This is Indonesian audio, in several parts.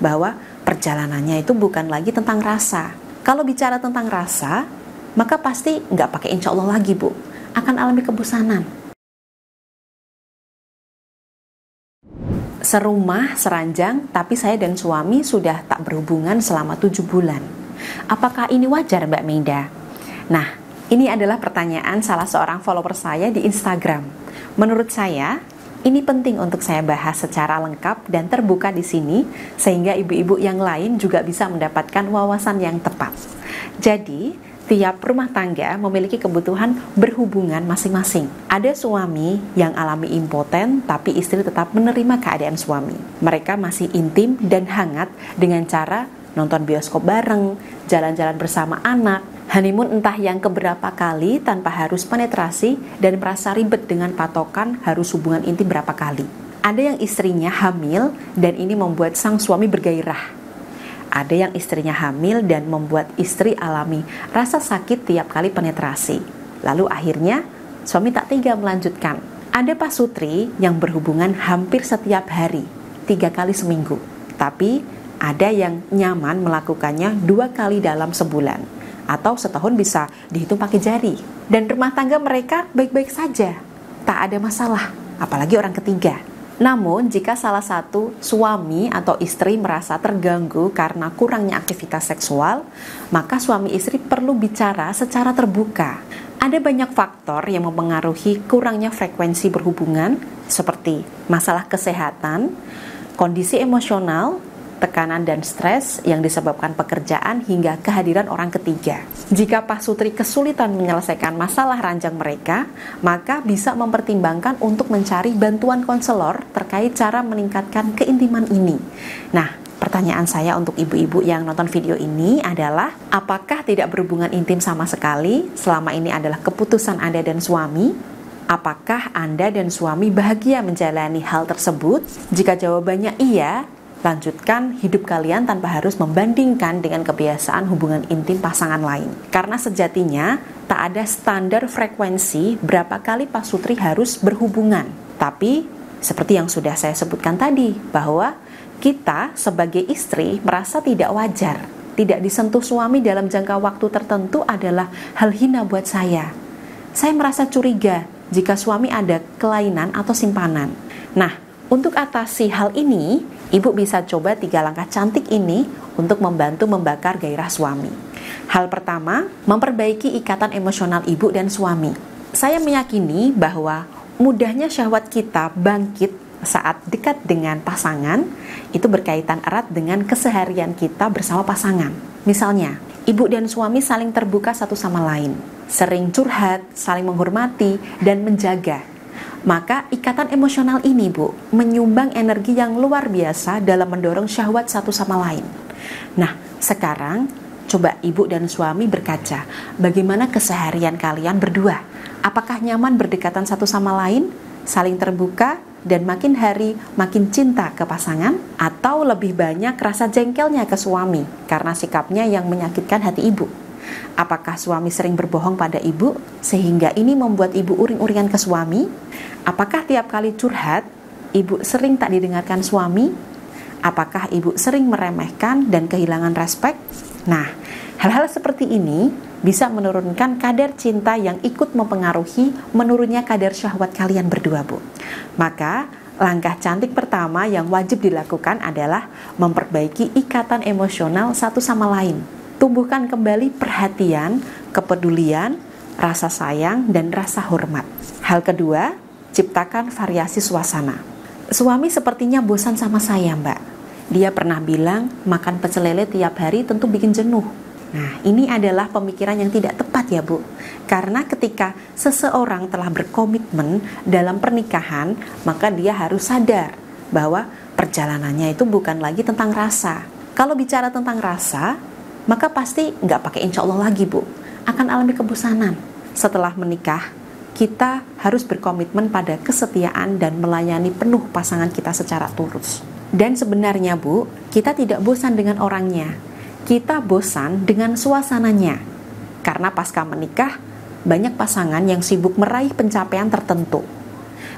bahwa perjalanannya itu bukan lagi tentang rasa. Kalau bicara tentang rasa, maka pasti nggak pakai insya Allah lagi, Bu. Akan alami kebosanan. Serumah, seranjang, tapi saya dan suami sudah tak berhubungan selama 7 bulan. Apakah ini wajar, Mbak Meida? Nah, ini adalah pertanyaan salah seorang follower saya di Instagram. Menurut saya, ini penting untuk saya bahas secara lengkap dan terbuka di sini, sehingga ibu-ibu yang lain juga bisa mendapatkan wawasan yang tepat. Jadi, tiap rumah tangga memiliki kebutuhan berhubungan masing-masing. Ada suami yang alami impoten, tapi istri tetap menerima keadaan suami. Mereka masih intim dan hangat dengan cara nonton bioskop bareng, jalan-jalan bersama anak, honeymoon entah yang keberapa kali tanpa harus penetrasi dan merasa ribet dengan patokan harus hubungan intim berapa kali. Ada yang istrinya hamil dan ini membuat sang suami bergairah. Ada yang istrinya hamil dan membuat istri alami rasa sakit tiap kali penetrasi. Lalu akhirnya suami tak tega melanjutkan. Ada pasutri yang berhubungan hampir setiap hari, 3 kali seminggu. Tapi ada yang nyaman melakukannya 2 kali dalam sebulan, atau setahun bisa dihitung pakai jari. Dan rumah tangga mereka baik-baik saja, tak ada masalah, apalagi orang ketiga. Namun jika salah satu suami atau istri merasa terganggu karena kurangnya aktivitas seksual, maka suami istri perlu bicara secara terbuka. Ada banyak faktor yang mempengaruhi kurangnya frekuensi berhubungan, seperti masalah kesehatan, kondisi emosional, tekanan dan stres yang disebabkan pekerjaan hingga kehadiran orang ketiga. Jika pasutri kesulitan menyelesaikan masalah ranjang mereka, maka bisa mempertimbangkan untuk mencari bantuan konselor terkait cara meningkatkan keintiman ini. Nah, pertanyaan saya untuk ibu-ibu yang nonton video ini adalah, apakah tidak berhubungan intim sama sekali selama ini adalah keputusan Anda dan suami? Apakah Anda dan suami bahagia menjalani hal tersebut? Jika jawabannya iya, lanjutkan hidup kalian tanpa harus membandingkan dengan kebiasaan hubungan intim pasangan lain. Karena sejatinya tak ada standar frekuensi berapa kali pasutri harus berhubungan. Tapi seperti yang sudah saya sebutkan tadi, bahwa kita sebagai istri merasa tidak wajar, tidak disentuh suami dalam jangka waktu tertentu adalah hal hina buat saya. Saya merasa curiga jika suami ada kelainan atau simpanan. Nah, untuk atasi hal ini, ibu bisa coba 3 langkah cantik ini untuk membantu membakar gairah suami. Hal pertama, memperbaiki ikatan emosional ibu dan suami. Saya meyakini bahwa mudahnya syahwat kita bangkit saat dekat dengan pasangan itu berkaitan erat dengan keseharian kita bersama pasangan. Misalnya, ibu dan suami saling terbuka satu sama lain, sering curhat, saling menghormati, dan menjaga. Maka ikatan emosional ini, Bu, menyumbang energi yang luar biasa dalam mendorong syahwat satu sama lain. Nah, sekarang coba ibu dan suami berkaca, bagaimana keseharian kalian berdua? Apakah nyaman berdekatan satu sama lain, saling terbuka, dan makin hari makin cinta ke pasangan? Atau lebih banyak rasa jengkelnya ke suami karena sikapnya yang menyakitkan hati ibu? Apakah suami sering berbohong pada ibu sehingga ini membuat ibu uring-uringan ke suami? Apakah tiap kali curhat ibu sering tak didengarkan suami? Apakah ibu sering meremehkan dan kehilangan respek? Nah, hal-hal seperti ini bisa menurunkan kadar cinta yang ikut mempengaruhi menurunnya kadar syahwat kalian berdua, Bu. Maka langkah cantik pertama yang wajib dilakukan adalah memperbaiki ikatan emosional satu sama lain. Tumbuhkan kembali perhatian, kepedulian, rasa sayang, dan rasa hormat. Hal kedua, ciptakan variasi suasana. Suami sepertinya bosan sama saya, Mbak. Dia pernah bilang, makan pecel lele tiap hari tentu bikin jenuh. Nah, ini adalah pemikiran yang tidak tepat ya, Bu. Karena ketika seseorang telah berkomitmen dalam pernikahan, maka dia harus sadar bahwa perjalanannya itu bukan lagi tentang rasa. Kalau bicara tentang rasa, maka pasti nggak pakai insya Allah lagi, Bu. Akan alami kebosanan. Setelah menikah, kita harus berkomitmen pada kesetiaan dan melayani penuh pasangan kita secara tulus. Dan sebenarnya, Bu, kita tidak bosan dengan orangnya. Kita bosan dengan suasananya. Karena pasca menikah, banyak pasangan yang sibuk meraih pencapaian tertentu.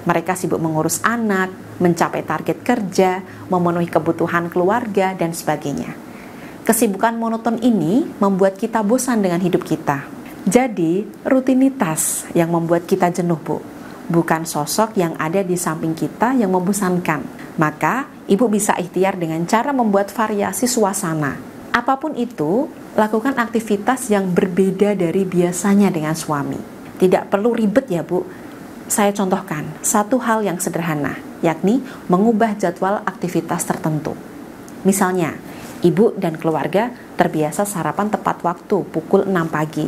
Mereka sibuk mengurus anak, mencapai target kerja, memenuhi kebutuhan keluarga, dan sebagainya. Kesibukan monoton ini membuat kita bosan dengan hidup kita. Jadi, rutinitas yang membuat kita jenuh, Bu. Bukan sosok yang ada di samping kita yang membosankan. Maka, Ibu bisa ikhtiar dengan cara membuat variasi suasana. Apapun itu, lakukan aktivitas yang berbeda dari biasanya dengan suami. Tidak perlu ribet ya, Bu. Saya contohkan satu hal yang sederhana, yakni mengubah jadwal aktivitas tertentu. Misalnya, Ibu dan keluarga terbiasa sarapan tepat waktu pukul 6 pagi.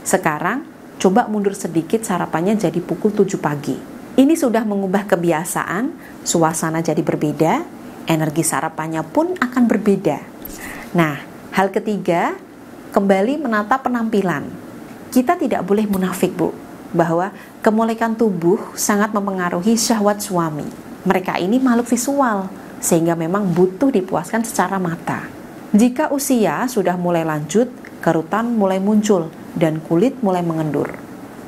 Sekarang, coba mundur sedikit sarapannya jadi pukul 7 pagi. Ini sudah mengubah kebiasaan, suasana jadi berbeda, energi sarapannya pun akan berbeda. Nah, hal ketiga, kembali menata penampilan. Kita tidak boleh munafik, Bu, bahwa kemolekan tubuh sangat mempengaruhi syahwat suami. Mereka ini makhluk visual, sehingga memang butuh dipuaskan secara mata. Jika usia sudah mulai lanjut, kerutan mulai muncul, dan kulit mulai mengendur.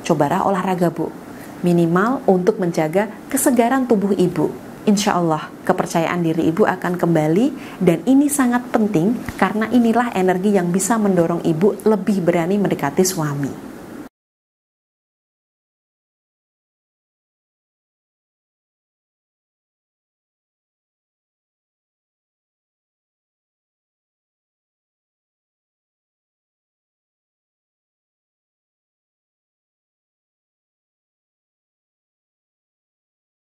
Cobalah olahraga, Bu. Minimal untuk menjaga kesegaran tubuh Ibu. Insya Allah, kepercayaan diri Ibu akan kembali, dan ini sangat penting karena inilah energi yang bisa mendorong Ibu lebih berani mendekati suami.